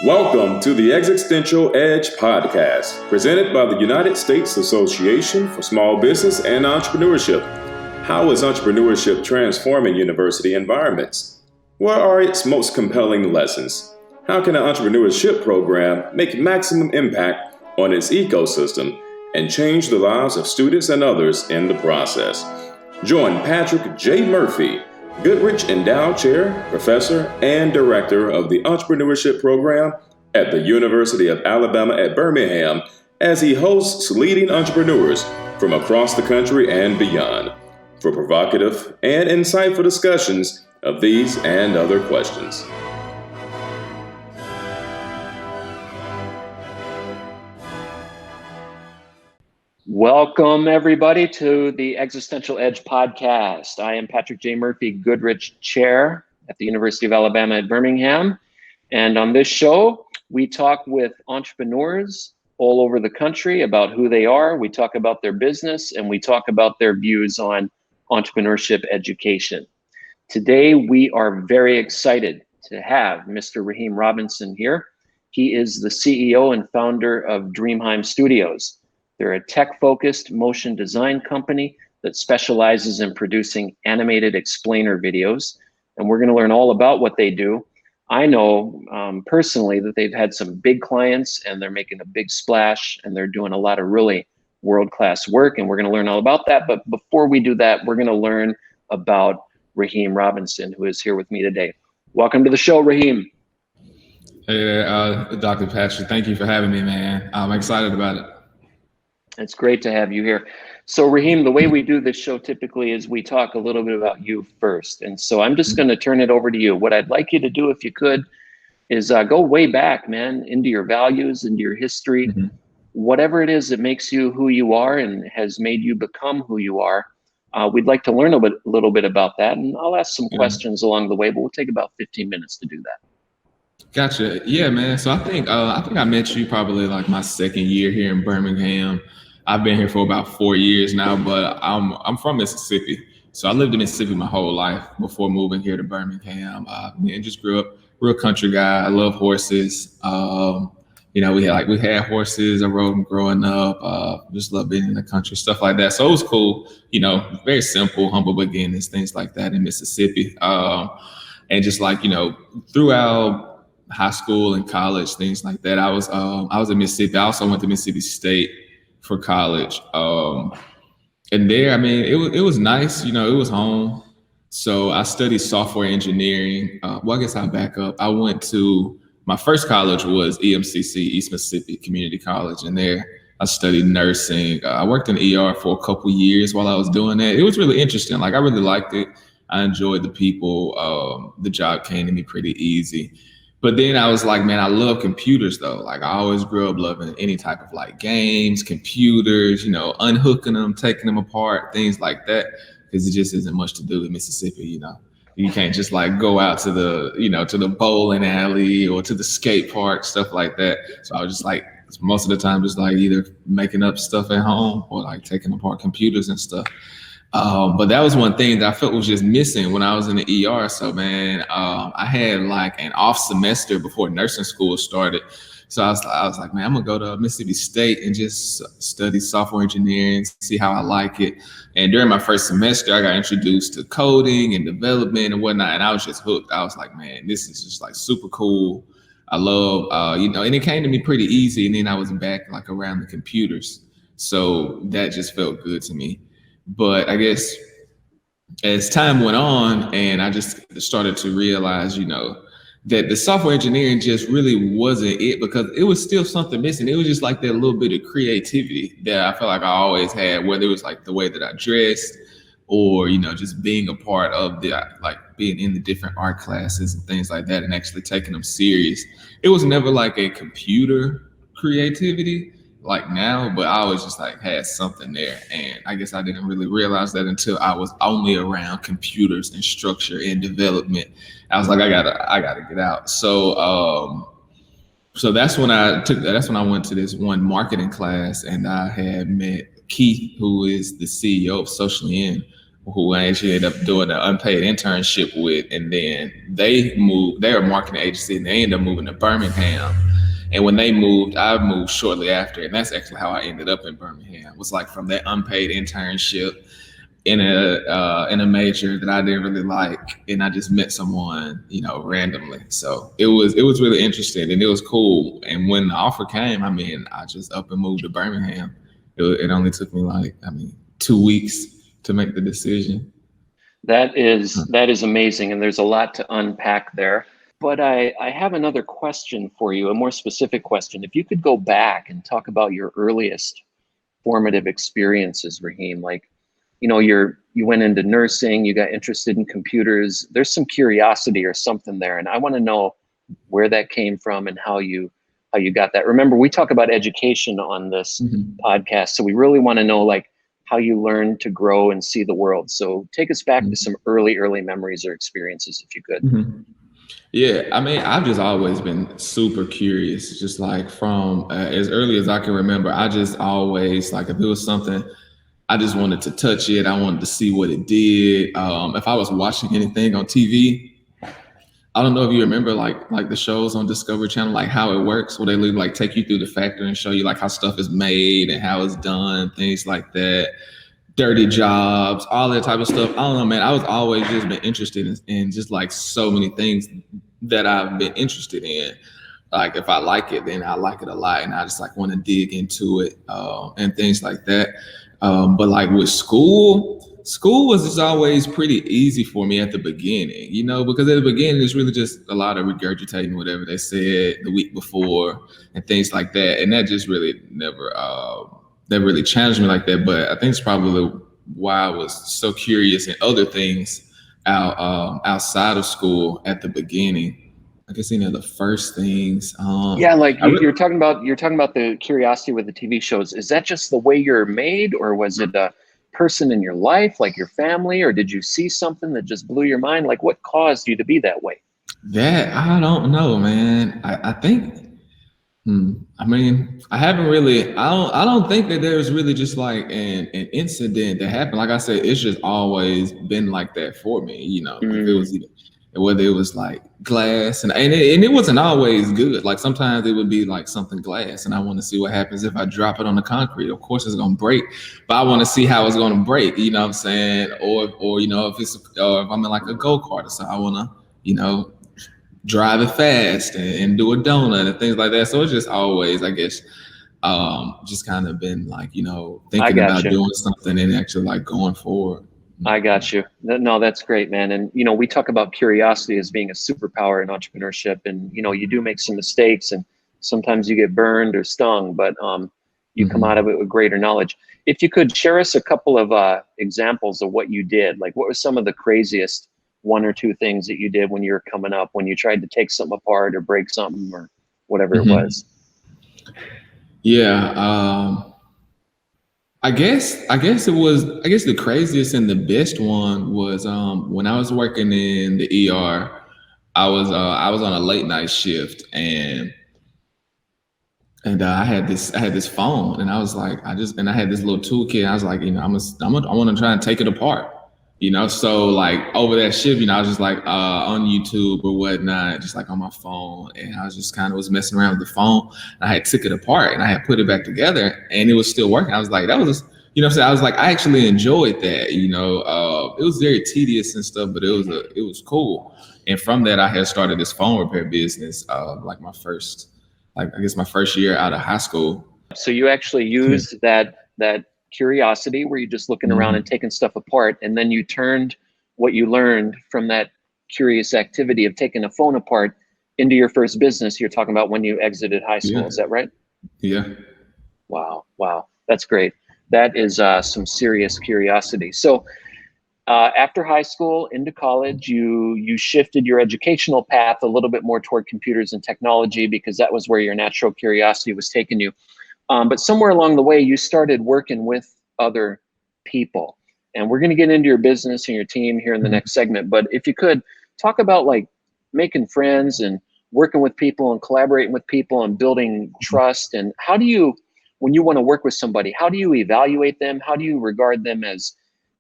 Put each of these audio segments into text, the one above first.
Welcome to the Existential Edge podcast, presented by the United States Association for Small Business and Entrepreneurship. How is entrepreneurship transforming university environments? What are its most compelling lessons? How can an entrepreneurship program make maximum impact on its ecosystem and change the lives of students and others in the process? Join Patrick J. Murphy, Goodrich Endowed Chair, Professor, and Director of the Entrepreneurship Program at the University of Alabama at Birmingham as he hosts leading entrepreneurs from across the country and beyond for provocative and insightful discussions of these and other questions. Welcome, everybody, to the Existential Edge podcast. I am Patrick J. Murphy, Goodrich Chair at the University of Alabama at Birmingham. And on this show, we talk with entrepreneurs all over the country about who they are. We talk about their business, and we talk about their views on entrepreneurship education. Today, we are very excited to have Mr. Raheim Robinson here. He is the CEO and founder of Dreamheim Studios. They're a tech-focused motion design company that specializes in producing animated explainer videos. And we're going to learn all about what they do. I know personally that they've had some big clients and they're making a big splash and they're doing a lot of really world-class work. And we're going to learn all about that. But before we do that, we're going to learn about Raheim Robinson, who is here with me today. Welcome to the show, Raheim. Hey, Dr. Patrick, thank you for having me, man. I'm excited about it. It's great to have you here. So Raheim, the way we do this show typically is we talk a little bit about you first. And so I'm just going to turn it over to you. What I'd like you to do, if you could, is go way back, man, into your values, into your history, whatever it is that makes you who you are and has made you become who you are. We'd like to learn a little bit about that. And I'll ask some questions along the way, but we'll take about 15 minutes to do that. Gotcha. Yeah, man. So I think I met you probably like my second year here in Birmingham. I've been here for about 4 years now, but I'm from Mississippi. So I lived in Mississippi my whole life before moving here to Birmingham. And just grew up real country guy. I love horses. We had horses. I rode them growing up. Just love being in the country, stuff like that. So it was cool. Very simple, humble beginnings, things like that in Mississippi. And just throughout high school and college, things like that. I was in Mississippi. I also went to Mississippi State for college. And there, it was nice, it was home. So I studied software engineering. I guess I'll back up. I went to, my first college was EMCC, East Mississippi Community College. And there I studied nursing. I worked in ER for a couple years while I was doing that. It was really interesting. I really liked it. I enjoyed the people. The job came to me pretty easy. But then I was like, man, I love computers though. I always grew up loving any type of games, computers, unhooking them, taking them apart, things like that. Because it just isn't much to do in Mississippi, You can't just go out to the bowling alley or to the skate park, stuff like that. So I was just most of the time just either making up stuff at home or taking apart computers and stuff. But that was one thing that I felt was just missing when I was in the ER. So, man, I had an off semester before nursing school started. So I was like, man, I'm going to go to Mississippi State and just study software engineering, see how I like it. And during my first semester, I got introduced to coding and development and whatnot. And I was just hooked. I was like, man, this is just super cool. I love, and it came to me pretty easy. And then I was back around the computers. So that just felt good to me. But I guess as time went on and I just started to realize, that the software engineering just really wasn't it, because it was still something missing. It was just that little bit of creativity that I felt like I always had, whether it was the way that I dressed or, just being a part of being in the different art classes and things like that and actually taking them serious. It was never a computer creativity now, but I always just had something there. And I guess I didn't really realize that until I was only around computers and structure and development. I was like, I gotta get out. So that's when I went to this one marketing class and I had met Keith, who is the CEO of Socially In. who I actually ended up doing an unpaid internship with, and then they moved. They're a marketing agency, and they ended up moving to Birmingham. And when they moved, I moved shortly after, and that's actually how I ended up in Birmingham. It was like from that unpaid internship in a major that I didn't really like, and I just met someone, randomly. So it was really interesting, and it was cool. And when the offer came, I just up and moved to Birmingham. It only took me 2 weeks to make the decision. That is amazing, and there's a lot to unpack there. But I have another question for you, a more specific question. If you could go back and talk about your earliest formative experiences, Raheim, like, you went into nursing, you got interested in computers. There's some curiosity or something there, and I want to know where that came from and how you got that. Remember, we talk about education on this podcast, so we really want to know like how you learned to grow and see the world. So take us back to some early memories or experiences, if you could. Yeah, I've just always been super curious, just like from as early as I can remember. I just always, like, if it was something, I just wanted to touch it. I wanted to see what it did. If I was watching anything on TV, I don't know if you remember like the shows on Discovery Channel, like how it works, where they like take you through the factory and show you like how stuff is made and how it's done, things like that. Dirty jobs, all that type of stuff. I don't know, man. I was always just been interested in just like so many things that I've been interested in. Like if I like it, then I like it a lot, and I just like want to dig into it and things like that. But like with school was just always pretty easy for me at the beginning, because at the beginning it's really just a lot of regurgitating whatever they said the week before and things like that, and that just really never that really challenged me like that. But I think it's probably why I was so curious in other things outside of school at the beginning. I guess the first things. Like you're talking about the curiosity with the TV shows. Is that just the way you're made, or was it a person in your life, like your family, or did you see something that just blew your mind? Like what caused you to be that way? That I don't know, man. I think. I haven't really. I don't think that there's really just like an incident that happened. Like I said, it's just always been like that for me. If it was whether it was like glass and it wasn't always good. Like sometimes it would be like something glass, and I want to see what happens if I drop it on the concrete. Of course, it's gonna break, but I want to see how it's gonna break. You know what I'm saying? Or if I'm in like a go-kart or something, I want to drive it fast and do a donut and things like that. So it's just always, I guess, just kind of been like, thinking about doing something and actually like going forward. I got you. No, that's great, man. And, we talk about curiosity as being a superpower in entrepreneurship, and, you do make some mistakes and sometimes you get burned or stung, but you come out of it with greater knowledge. If you could share us a couple of examples of what you did, like what was some of the craziest one or two things that you did when you were coming up, when you tried to take something apart or break something or whatever it was? Yeah. I guess the craziest and the best one was when I was working in the ER. I was on a late night shift, and I had this phone, and I was like, I had this little toolkit. And I was like, I want to try and take it apart. So like over that shift, I was just like on YouTube or whatnot, just like on my phone, and I was just kind of messing around with the phone. And I had took it apart and I had put it back together, and it was still working. I was like, that was, I was like, I actually enjoyed that. It was very tedious and stuff, but it was cool. And from that, I had started this phone repair business, like my first year out of high school. So you actually used that curiosity where you're just looking around and taking stuff apart, and then you turned what you learned from that curious activity of taking a phone apart into your first business. You're talking about when you exited high school. Is that right? Yeah. Wow. That's great. That is some serious curiosity. So after high school into college, you shifted your educational path a little bit more toward computers and technology because that was where your natural curiosity was taking you. But somewhere along the way, you started working with other people. And we're going to get into your business and your team here in the next segment. But if you could talk about like making friends and working with people and collaborating with people and building trust. And how do you, when you want to work with somebody, how do you evaluate them? How do you regard them as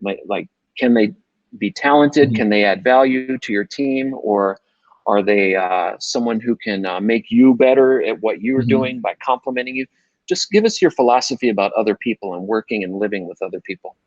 like can they be talented? Can they add value to your team? Or are they someone who can make you better at what you're doing by complimenting you? Just give us your philosophy about other people and working and living with other people.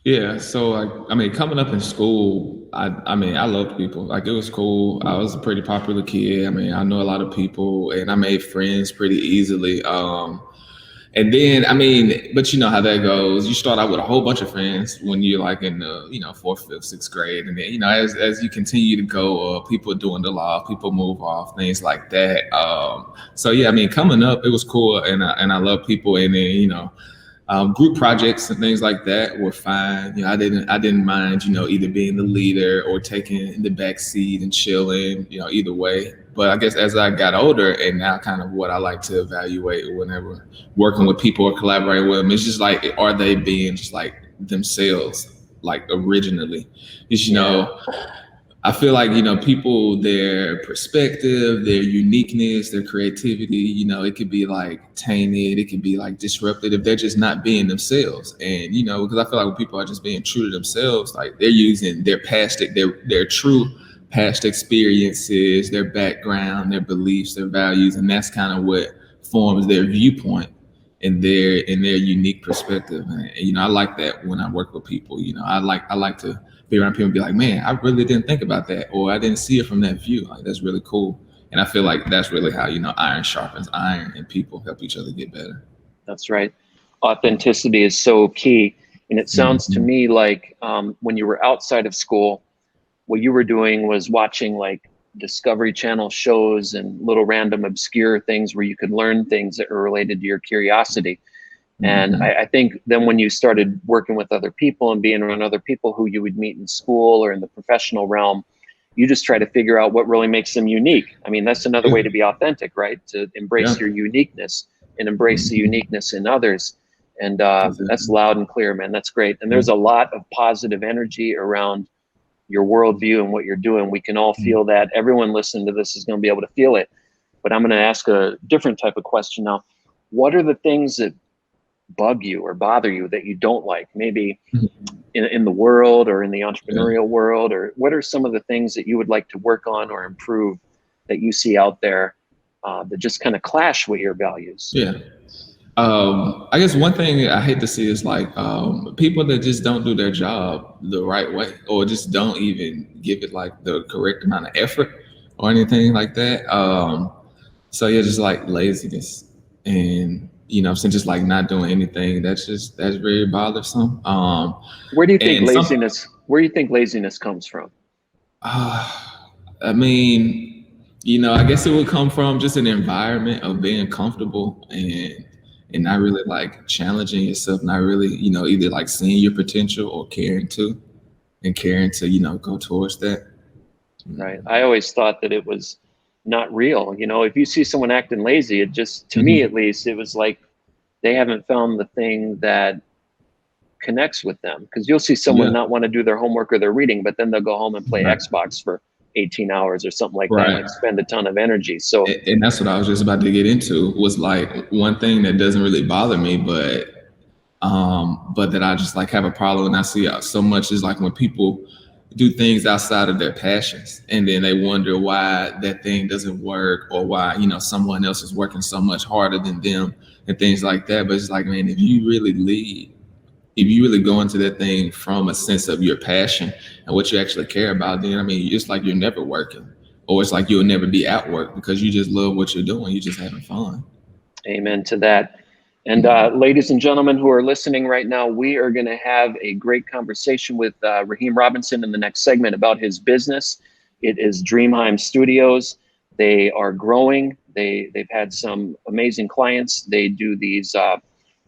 Yeah, so like, I mean, coming up in school, I mean, I loved people. Like, it was cool. I was a pretty popular kid. I mean, I know a lot of people, and I made friends pretty easily. And then, I mean, but you know how that goes. You start out with a whole bunch of friends when you're like in the, you know, 4th, 5th, 6th grade, and then, you know, as you continue to go, people dwindle off, people move off, things like that. So yeah, I mean, coming up, it was cool, and I love people, and then, you know. Group projects and things like that were fine. You know, I didn't mind, you know, either being the leader or taking the back seat and chilling, you know, either way. But I guess as I got older, and now kind of what I like to evaluate whenever working with people or collaborating with them, it's just like, are they being just like themselves, like originally? Just, you know, I feel like, you know, people, their perspective, their uniqueness, their creativity, you know, it could be like tainted, it could be like disrupted if they're just not being themselves. And, you know, because I feel like when people are just being true to themselves, like they're using their past, their true past experiences, their background, their beliefs, their values, and that's kind of what forms their viewpoint and their unique perspective. And, you know, I like that when I work with people. You know, I like to be around people and be like, man, I really didn't think about that, or I didn't see it from that view. Like, that's really cool. And I feel like that's really how, you know, iron sharpens iron, and people help each other get better. That's right. Authenticity is so key. And it sounds to me like when you were outside of school, what you were doing was watching like Discovery Channel shows and little random obscure things where you could learn things that are related to your curiosity. And I think then when you started working with other people and being around other people who you would meet in school or in the professional realm, you just try to figure out what really makes them unique. I mean, that's another way to be authentic, right? To embrace your uniqueness and embrace the uniqueness in others. And that's loud and clear, man. That's great. And there's a lot of positive energy around your worldview and what you're doing. We can all feel that. Everyone listening to this is going to be able to feel it. But I'm going to ask a different type of question now. What are the things that bug you or bother you that you don't like, maybe in the world or in the entrepreneurial world? Or what are some of the things that you would like to work on or improve that you see out there that just kind of clash with your values? I guess one thing I hate to see is like people that just don't do their job the right way, or just don't even give it like the correct amount of effort or anything like that. So yeah, just like laziness, and you know, since just like not doing anything, that's very bothersome. Where do you think laziness comes from? I mean, you know, I guess it would come from just an environment of being comfortable and not really like challenging yourself, not really, you know, either like seeing your potential or caring to, you know, go towards that. Right. I always thought that it was not real. You know, if you see someone acting lazy, it just, to me at least, it was like they haven't found the thing that connects with them. Because you'll see someone not want to do their homework or their reading, but then they'll go home and play Xbox for 18 hours or something like that, and spend a ton of energy. So, and that's what I was just about to get into, was like one thing that doesn't really bother me, but that I just like have a problem and I see so much is like when people do things outside of their passions, and then they wonder why that thing doesn't work, or why, you know, someone else is working so much harder than them and things like that. But it's like, man, if you really go into that thing from a sense of your passion and what you actually care about, then I mean, it's like you're never working, or it's like you'll never be at work because you just love what you're doing. You're just having fun. Amen to that. And ladies and gentlemen who are listening right now, we are going to have a great conversation with Raheim Robinson in the next segment about his business. It is Dreamheim Studios. They are growing. They've had some amazing clients. They do these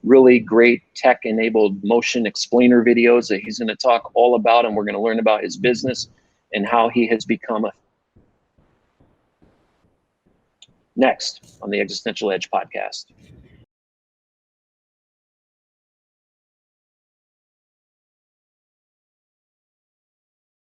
really great tech-enabled motion explainer videos that he's going to talk all about, and we're going to learn about his business and how he has become next on the Existential Edge podcast.